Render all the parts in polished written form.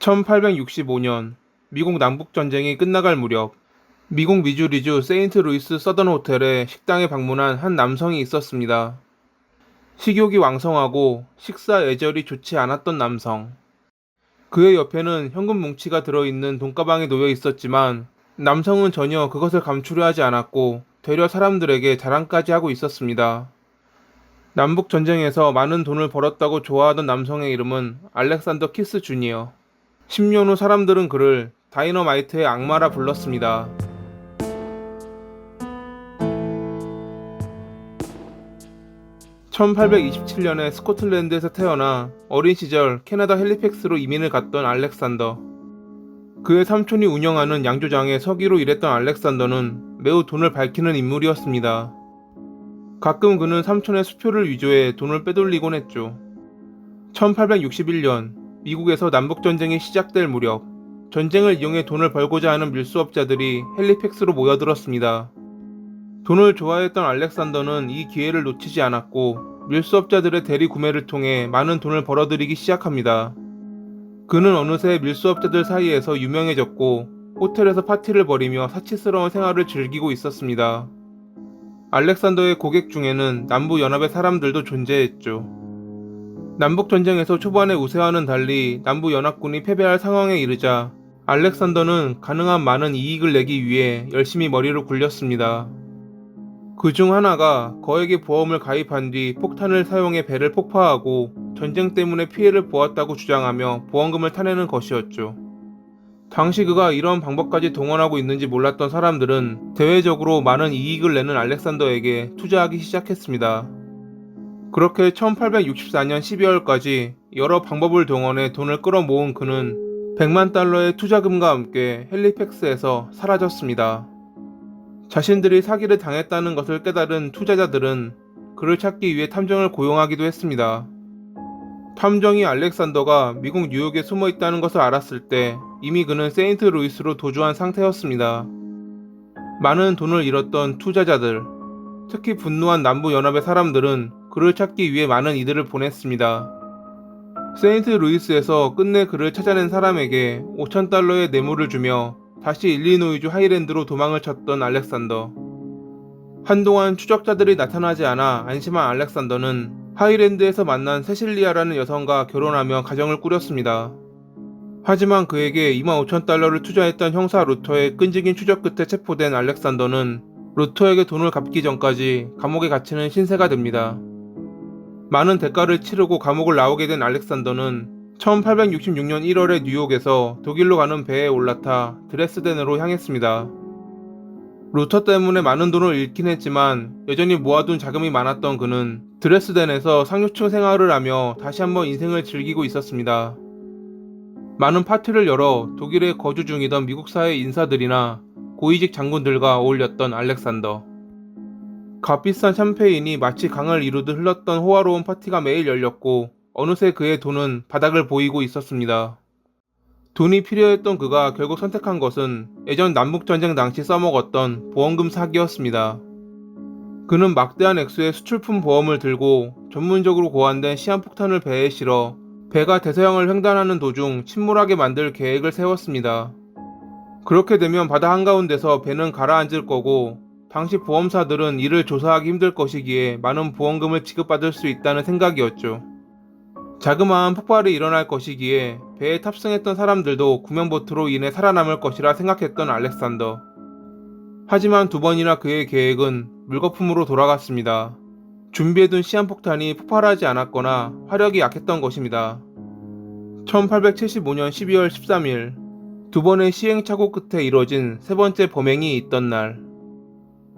1865년 미국 남북전쟁이 끝나갈 무렵 미국 미주리주 세인트루이스 서던 호텔에 식당에 방문한 한 남성이 있었습니다. 식욕이 왕성하고 식사 예절이 좋지 않았던 남성. 그의 옆에는 현금 뭉치가 들어있는 돈가방이 놓여 있었지만 남성은 전혀 그것을 감추려 하지 않았고 되려 사람들에게 자랑까지 하고 있었습니다. 남북전쟁에서 많은 돈을 벌었다고 좋아하던 남성의 이름은 알렉산더 키스 주니어. 10년 후 사람들은 그를 다이너마이트의 악마라 불렀습니다. 1827년에 스코틀랜드에서 태어나 어린 시절 캐나다 헬리팩스로 이민을 갔던 알렉산더. 그의 삼촌이 운영하는 양조장에 서기로 일했던 알렉산더는 매우 돈을 밝히는 인물이었습니다. 가끔 그는 삼촌의 수표를 위조해 돈을 빼돌리곤 했죠. 1861년 미국에서 남북전쟁이 시작될 무렵 전쟁을 이용해 돈을 벌고자 하는 밀수업자들이 헬리팩스로 모여들었습니다. 돈을 좋아했던 알렉산더는 이 기회를 놓치지 않았고 밀수업자들의 대리 구매를 통해 많은 돈을 벌어들이기 시작합니다. 그는 어느새 밀수업자들 사이에서 유명해졌고 호텔에서 파티를 벌이며 사치스러운 생활을 즐기고 있었습니다. 알렉산더의 고객 중에는 남부연합의 사람들도 존재했죠. 남북전쟁에서 초반의 우세와는 달리 남부연합군이 패배할 상황에 이르자 알렉산더는 가능한 많은 이익을 내기 위해 열심히 머리를 굴렸습니다. 그 중 하나가 거액의 보험을 가입한 뒤 폭탄을 사용해 배를 폭파하고 전쟁 때문에 피해를 보았다고 주장하며 보험금을 타내는 것이었죠. 당시 그가 이런 방법까지 동원하고 있는지 몰랐던 사람들은 대외적으로 많은 이익을 내는 알렉산더에게 투자하기 시작했습니다. 그렇게 1864년 12월까지 여러 방법을 동원해 돈을 끌어모은 그는 100만 달러의 투자금과 함께 헬리팩스에서 사라졌습니다. 자신들이 사기를 당했다는 것을 깨달은 투자자들은 그를 찾기 위해 탐정을 고용하기도 했습니다. 탐정이 알렉산더가 미국 뉴욕에 숨어 있다는 것을 알았을 때 이미 그는 세인트루이스로 도주한 상태였습니다. 많은 돈을 잃었던 투자자들, 특히 분노한 남부연합의 사람들은 그를 찾기 위해 많은 이들을 보냈습니다. 세인트루이스에서 끝내 그를 찾아낸 사람에게 5,000달러의 뇌물을 주며 다시 일리노이주 하이랜드로 도망을 쳤던 알렉산더. 한동안 추적자들이 나타나지 않아 안심한 알렉산더는 하이랜드에서 만난 세실리아라는 여성과 결혼하며 가정을 꾸렸습니다. 하지만 그에게 25,000달러를 투자했던 형사 루터의 끈질긴 추적 끝에 체포된 알렉산더는 루터에게 돈을 갚기 전까지 감옥에 갇히는 신세가 됩니다. 많은 대가를 치르고 감옥을 나오게 된 알렉산더는 1866년 1월에 뉴욕에서 독일로 가는 배에 올라타 드레스덴으로 향했습니다. 루터 때문에 많은 돈을 잃긴 했지만 여전히 모아둔 자금이 많았던 그는 드레스덴에서 상류층 생활을 하며 다시 한번 인생을 즐기고 있었습니다. 많은 파티를 열어 독일에 거주 중이던 미국 사회 인사들이나 고위직 장군들과 어울렸던 알렉산더. 값비싼 샴페인이 마치 강을 이루듯 흘렀던 호화로운 파티가 매일 열렸고 어느새 그의 돈은 바닥을 보이고 있었습니다. 돈이 필요했던 그가 결국 선택한 것은 예전 남북전쟁 당시 써먹었던 보험금 사기였습니다. 그는 막대한 액수의 수출품 보험을 들고 전문적으로 고안된 시한폭탄을 배에 실어 배가 대서양을 횡단하는 도중 침몰하게 만들 계획을 세웠습니다. 그렇게 되면 바다 한가운데서 배는 가라앉을 거고 당시 보험사들은 이를 조사하기 힘들 것이기에 많은 보험금을 지급받을 수 있다는 생각이었죠. 자그마한 폭발이 일어날 것이기에 배에 탑승했던 사람들도 구명보트로 인해 살아남을 것이라 생각했던 알렉산더. 하지만 두 번이나 그의 계획은 물거품으로 돌아갔습니다. 준비해둔 시한폭탄이 폭발하지 않았거나 화력이 약했던 것입니다. 1875년 12월 13일 두 번의 시행착오 끝에 이뤄진 세 번째 범행이 있던 날,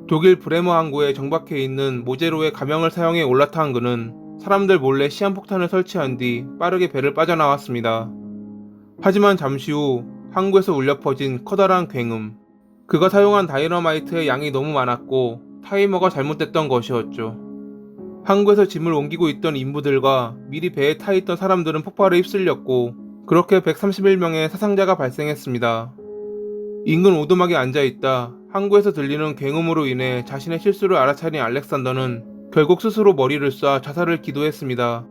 독일 브레머 항구에 정박해 있는 모제로의 가명을 사용해 올라탄 그는 사람들 몰래 시한폭탄을 설치한 뒤 빠르게 배를 빠져나왔습니다. 하지만 잠시 후 항구에서 울려 퍼진 커다란 굉음. 그가 사용한 다이너마이트의 양이 너무 많았고 타이머가 잘못됐던 것이었죠. 항구에서 짐을 옮기고 있던 인부들과 미리 배에 타 있던 사람들은 폭발에 휩쓸렸고 그렇게 131명의 사상자가 발생했습니다. 인근 오두막에 앉아있다 항구에서 들리는 굉음으로 인해 자신의 실수를 알아차린 알렉산더는 결국 스스로 머리를 쏴 자살을 기도했습니다.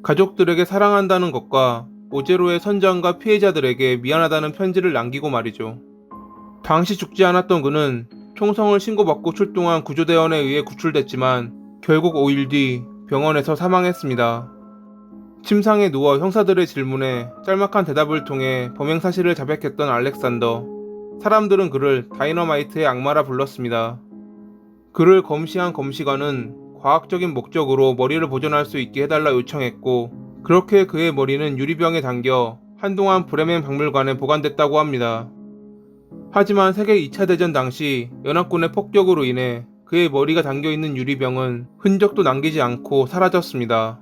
가족들에게 사랑한다는 것과 오제로의 선장과 피해자들에게 미안하다는 편지를 남기고 말이죠. 당시 죽지 않았던 그는 총성을 신고받고 출동한 구조대원에 의해 구출됐지만 결국 5일 뒤 병원에서 사망했습니다. 침상에 누워 형사들의 질문에 짤막한 대답을 통해 범행 사실을 자백했던 알렉산더. 사람들은 그를 다이너마이트의 악마라 불렀습니다. 그를 검시한 검시관은 과학적인 목적으로 머리를 보존할 수 있게 해달라 요청했고, 그렇게 그의 머리는 유리병에 담겨 한동안 브레멘 박물관에 보관됐다고 합니다. 하지만 세계 2차 대전 당시 연합군의 폭격으로 인해 그의 머리가 담겨있는 유리병은 흔적도 남기지 않고 사라졌습니다.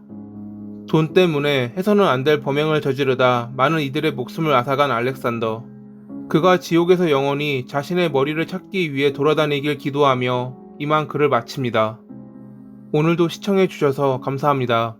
돈 때문에 해서는 안 될 범행을 저지르다 많은 이들의 목숨을 앗아간 알렉산더. 그가 지옥에서 영원히 자신의 머리를 찾기 위해 돌아다니길 기도하며 이만 글을 마칩니다. 오늘도 시청해주셔서 감사합니다.